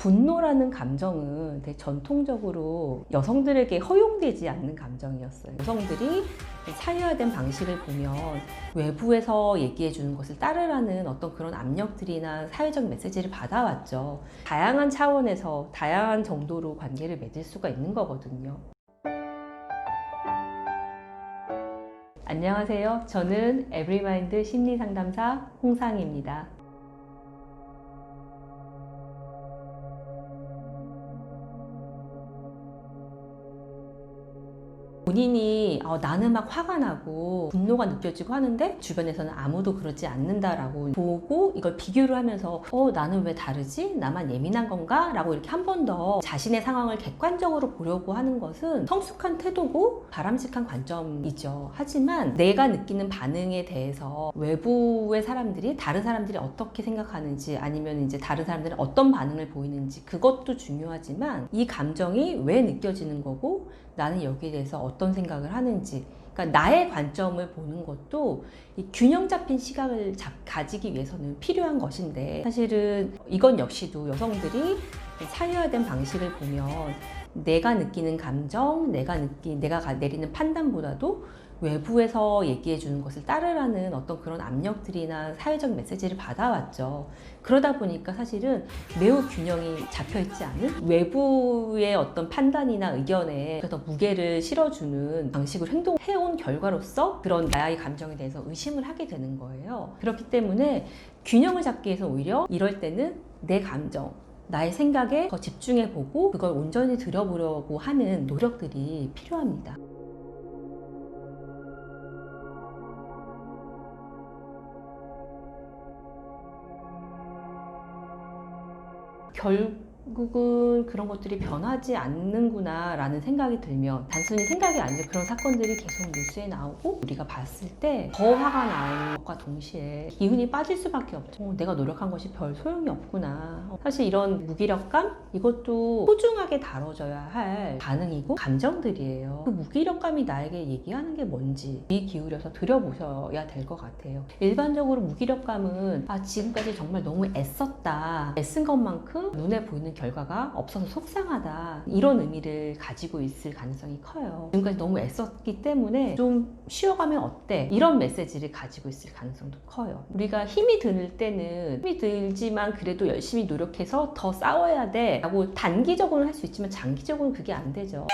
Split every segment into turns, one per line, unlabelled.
분노라는 감정은 되게 전통적으로 여성들에게 허용되지 않는 감정이었어요. 여성들이 사회화된 방식을 보면 외부에서 얘기해 주는 것을 따르라는 어떤 그런 압력들이나 사회적 메시지를 받아왔죠. 다양한 차원에서 다양한 정도로 관계를 맺을 수가 있는 거거든요. 안녕하세요. 저는 에브리마인드 심리상담사 홍상입니다. 본인이 나는 막 화가 나고 분노가 느껴지고 하는데 주변에서는 아무도 그러지 않는다라고 보고 이걸 비교를 하면서 나는 왜 다르지? 나만 예민한 건가? 라고 이렇게 한 번 더 자신의 상황을 객관적으로 보려고 하는 것은 성숙한 태도고 바람직한 관점이죠. 하지만 내가 느끼는 반응에 대해서 외부의 사람들이 다른 사람들이 어떻게 생각하는지 아니면 이제 다른 사람들이 어떤 반응을 보이는지 그것도 중요하지만 이 감정이 왜 느껴지는 거고 나는 여기에 대해서 어떤 생각을 하는지, 그러니까 나의 관점을 보는 것도 이 균형 잡힌 시각을 가지기 위해서는 필요한 것인데, 사실은 이건 역시도 여성들이 사회화된 방식을 보면 내가 느끼는 감정, 내가 내리는 판단보다도 외부에서 얘기해 주는 것을 따르라는 어떤 그런 압력들이나 사회적 메시지를 받아왔죠. 그러다 보니까 사실은 매우 균형이 잡혀 있지 않은 외부의 어떤 판단이나 의견에 더 무게를 실어주는 방식으로 행동해온 결과로서 그런 나의 감정에 대해서 의심을 하게 되는 거예요. 그렇기 때문에 균형을 잡기 위해서 오히려 이럴 때는 내 감정, 나의 생각에 더 집중해보고 그걸 온전히 들여보려고 하는 노력들이 필요합니다. 결국은 그런 것들이 변하지 않는구나 라는 생각이 들면, 단순히 생각이 아니라 그런 사건들이 계속 뉴스에 나오고 우리가 봤을 때 더 화가 나는 것과 동시에 기운이 빠질 수밖에 없죠. 내가 노력한 것이 별 소용이 없구나. 사실 이런 무기력감, 이것도 소중하게 다뤄져야 할 반응이고 감정들이에요. 그 무기력감이 나에게 얘기하는 게 뭔지 귀 기울여서 들여보셔야 될 것 같아요. 일반적으로 무기력감은 지금까지 정말 너무 애썼다, 애쓴 것만큼 눈에 보이는 결과가 없어서 속상하다, 이런 의미를 가지고 있을 가능성이 커요. 지금까지 너무 애썼기 때문에 좀 쉬어가면 어때? 이런 메시지를 가지고 있을 가능성도 커요. 우리가 힘이 들 때는 힘이 들지만 그래도 열심히 노력해서 더 싸워야 돼 라고 단기적으로는 할 수 있지만 장기적으로는 그게 안 되죠.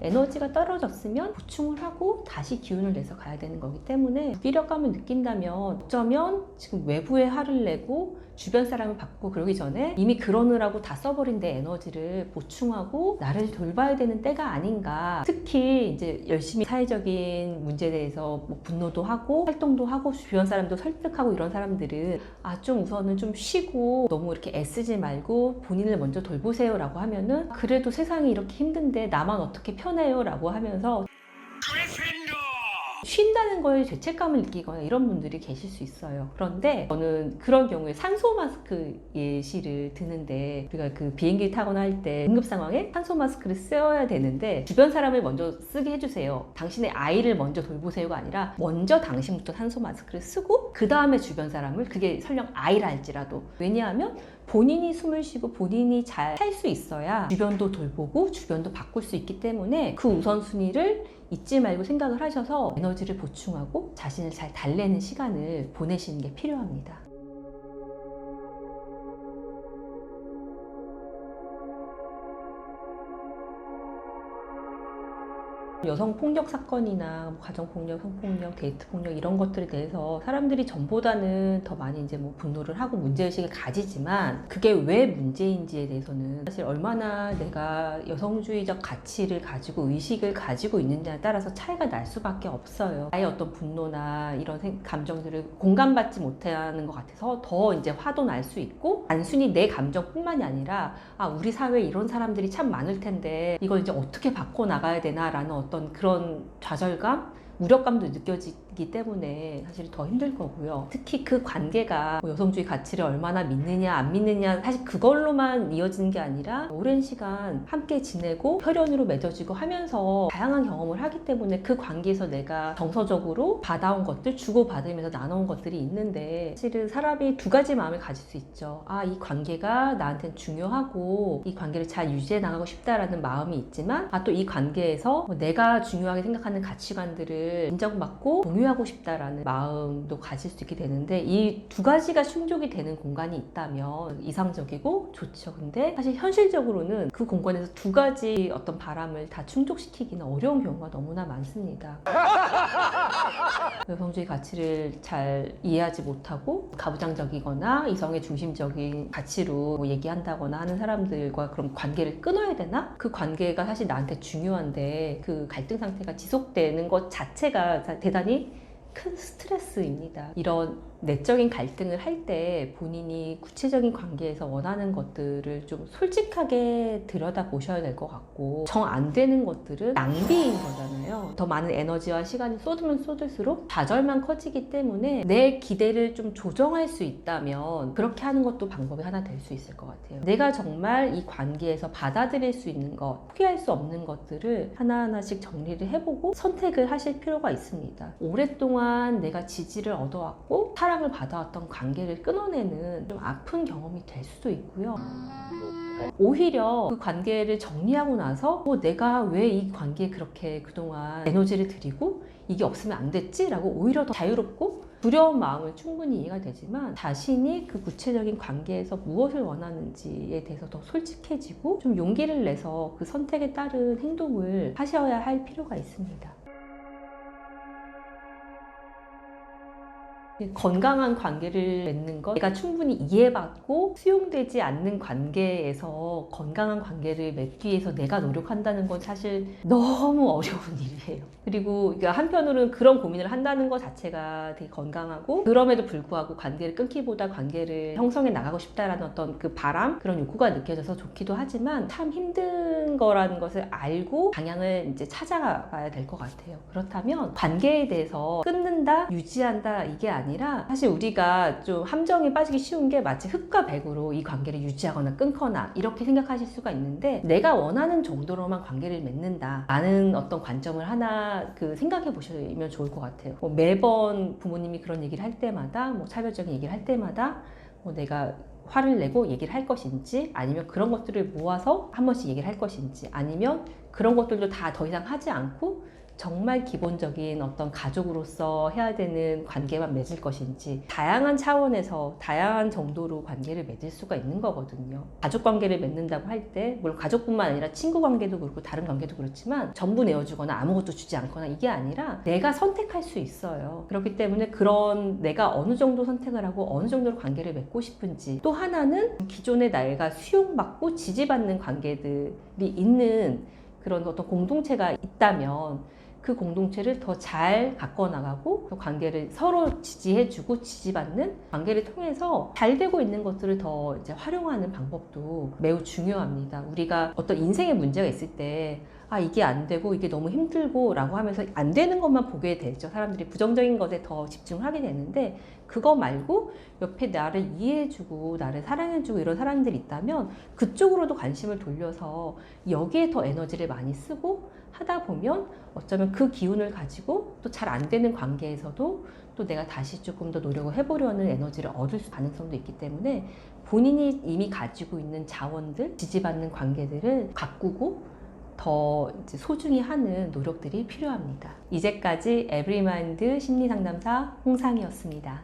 에너지가 떨어졌으면 보충을 하고 다시 기운을 내서 가야 되는 거기 때문에 무기력감을 느낀다면 어쩌면 지금 외부에 화를 내고 주변 사람을 바꾸고 그러기 전에 이미 그러느라고 다 써버린 내 에너지를 보충하고 나를 돌봐야 되는 때가 아닌가. 특히 이제 열심히 사회적인 문제에 대해서 뭐 분노도 하고 활동도 하고 주변 사람도 설득하고 이런 사람들은 좀 우선은 좀 쉬고 너무 이렇게 애쓰지 말고 본인을 먼저 돌보세요 라고 하면은, 그래도 세상이 이렇게 힘든데 나만 어떻게 편해요 라고 하면서 쉰다는 거에 죄책감을 느끼거나 이런 분들이 계실 수 있어요. 그런데 저는 그런 경우에 산소 마스크 예시를 드는데, 우리가 그 비행기 타거나 할 때 응급 상황에 산소 마스크를 써야 되는데 주변 사람을 먼저 쓰게 해주세요, 당신의 아이를 먼저 돌보세요가 아니라 먼저 당신부터 산소 마스크를 쓰고 그 다음에 주변 사람을, 그게 설령 아이라 할지라도. 왜냐하면 본인이 숨을 쉬고 본인이 잘 살 수 있어야 주변도 돌보고 주변도 바꿀 수 있기 때문에 그 우선순위를 잊지 말고 생각을 하셔서 에너지를 보충하고 자신을 잘 달래는 시간을 보내시는 게 필요합니다. 여성폭력 사건이나 가정폭력, 성폭력, 데이트폭력 이런 것들에 대해서 사람들이 전보다는 더 많이 이제 뭐 분노를 하고 문제의식을 가지지만, 그게 왜 문제인지에 대해서는 사실 얼마나 내가 여성주의적 가치를 가지고 의식을 가지고 있는지에 따라서 차이가 날 수밖에 없어요. 나의 어떤 분노나 이런 감정들을 공감받지 못하는 것 같아서 더 이제 화도 날 수 있고, 단순히 내 감정뿐만이 아니라 우리 사회에 이런 사람들이 참 많을 텐데 이걸 이제 어떻게 바꿔 나가야 되나 라는 어떤 그런 좌절감, 무력감도 느껴지기 때문에 사실 더 힘들 거고요. 특히 그 관계가 뭐 여성주의 가치를 얼마나 믿느냐 안 믿느냐 사실 그걸로만 이어지는 게 아니라 오랜 시간 함께 지내고 혈연으로 맺어지고 하면서 다양한 경험을 하기 때문에 그 관계에서 내가 정서적으로 받아온 것들 주고받으면서 나눠온 것들이 있는데 사실은 사람이 두 가지 마음을 가질 수 있죠. 아, 이 관계가 나한테는 중요하고 이 관계를 잘 유지해 나가고 싶다라는 마음이 있지만 또 이 관계에서 내가 중요하게 생각하는 가치관들을 인정받고 공유하고 싶다라는 마음도 가질 수 있게 되는데 이 두 가지가 충족이 되는 공간이 있다면 이상적이고 좋죠. 근데 사실 현실적으로는 그 공간에서 두 가지 어떤 바람을 다 충족시키기는 어려운 경우가 너무나 많습니다. 여성주의 가치를 잘 이해하지 못하고 가부장적이거나 이성의 중심적인 가치로 얘기한다거나 하는 사람들과 그럼 관계를 끊어야 되나? 그 관계가 사실 나한테 중요한데 그 갈등 상태가 지속되는 것 자체가 대단히 큰 스트레스입니다. 이런 내적인 갈등을 할 때 본인이 구체적인 관계에서 원하는 것들을 좀 솔직하게 들여다보셔야 될 것 같고 정 안 되는 것들은 낭비인 거잖아요. 더 많은 에너지와 시간을 쏟으면 쏟을수록 좌절만 커지기 때문에 내 기대를 좀 조정할 수 있다면 그렇게 하는 것도 방법이 하나 될 수 있을 것 같아요. 내가 정말 이 관계에서 받아들일 수 있는 것, 포기할 수 없는 것들을 하나하나씩 정리를 해보고 선택을 하실 필요가 있습니다. 오랫동안 내가 지지를 얻어왔고 사랑을 받아왔던 관계를 끊어내는 좀 아픈 경험이 될 수도 있고요. 오히려 그 관계를 정리하고 나서 내가 왜 이 관계에 그렇게 그동안 에너지를 들이고 이게 없으면 안 됐지? 라고 오히려 더 자유롭고 두려운 마음은 충분히 이해가 되지만 자신이 그 구체적인 관계에서 무엇을 원하는지에 대해서 더 솔직해지고 좀 용기를 내서 그 선택에 따른 행동을 하셔야 할 필요가 있습니다. 건강한 관계를 맺는 것, 내가 충분히 이해받고 수용되지 않는 관계에서 건강한 관계를 맺기 위해서 내가 노력한다는 건 사실 너무 어려운 일이에요. 그리고 한편으로는 그런 고민을 한다는 것 자체가 되게 건강하고 그럼에도 불구하고 관계를 끊기보다 관계를 형성해 나가고 싶다라는 어떤 그 바람, 그런 욕구가 느껴져서 좋기도 하지만 참 힘든 거라는 것을 알고 방향을 이제 찾아가야 될 것 같아요. 그렇다면 관계에 대해서 끊는다, 유지한다 이게 아니라 사실 우리가 좀 함정에 빠지기 쉬운 게 마치 흙과 백으로 이 관계를 유지하거나 끊거나 이렇게 생각하실 수가 있는데 내가 원하는 정도로만 관계를 맺는다 라는 어떤 관점을 하나 생각해 보시면 좋을 것 같아요. 매번 부모님이 그런 얘기를 할 때마다 차별적인 얘기를 할 때마다 내가 화를 내고 얘기를 할 것인지 아니면 그런 것들을 모아서 한 번씩 얘기를 할 것인지 아니면 그런 것들도 다 더 이상 하지 않고 정말 기본적인 어떤 가족으로서 해야 되는 관계만 맺을 것인지 다양한 차원에서 다양한 정도로 관계를 맺을 수가 있는 거거든요. 가족 관계를 맺는다고 할 때 물론 가족뿐만 아니라 친구 관계도 그렇고 다른 관계도 그렇지만 전부 내어주거나 아무것도 주지 않거나 이게 아니라 내가 선택할 수 있어요. 그렇기 때문에 그런 내가 어느 정도 선택을 하고 어느 정도로 관계를 맺고 싶은지 또 하나는 기존의 내가 수용받고 지지받는 관계들이 있는 그런 어떤 공동체가 있다면 그 공동체를 더 잘 가꿔나가고 그 관계를 서로 지지해주고 지지받는 관계를 통해서 잘 되고 있는 것들을 더 이제 활용하는 방법도 매우 중요합니다. 우리가 어떤 인생의 문제가 있을 때 이게 안 되고 이게 너무 힘들고 라고 하면서 안 되는 것만 보게 되죠. 사람들이 부정적인 것에 더 집중을 하게 되는데 그거 말고 옆에 나를 이해해주고 나를 사랑해주고 이런 사람들이 있다면 그쪽으로도 관심을 돌려서 여기에 더 에너지를 많이 쓰고 하다 보면 어쩌면 그 기운을 가지고 또 잘 안 되는 관계에서도 또 내가 다시 조금 더 노력을 해보려는 에너지를 얻을 가능성도 있기 때문에 본인이 이미 가지고 있는 자원들, 지지받는 관계들을 가꾸고 더 이제 소중히 하는 노력들이 필요합니다. 이제까지 에브리마인드 심리상담사 홍상이었습니다.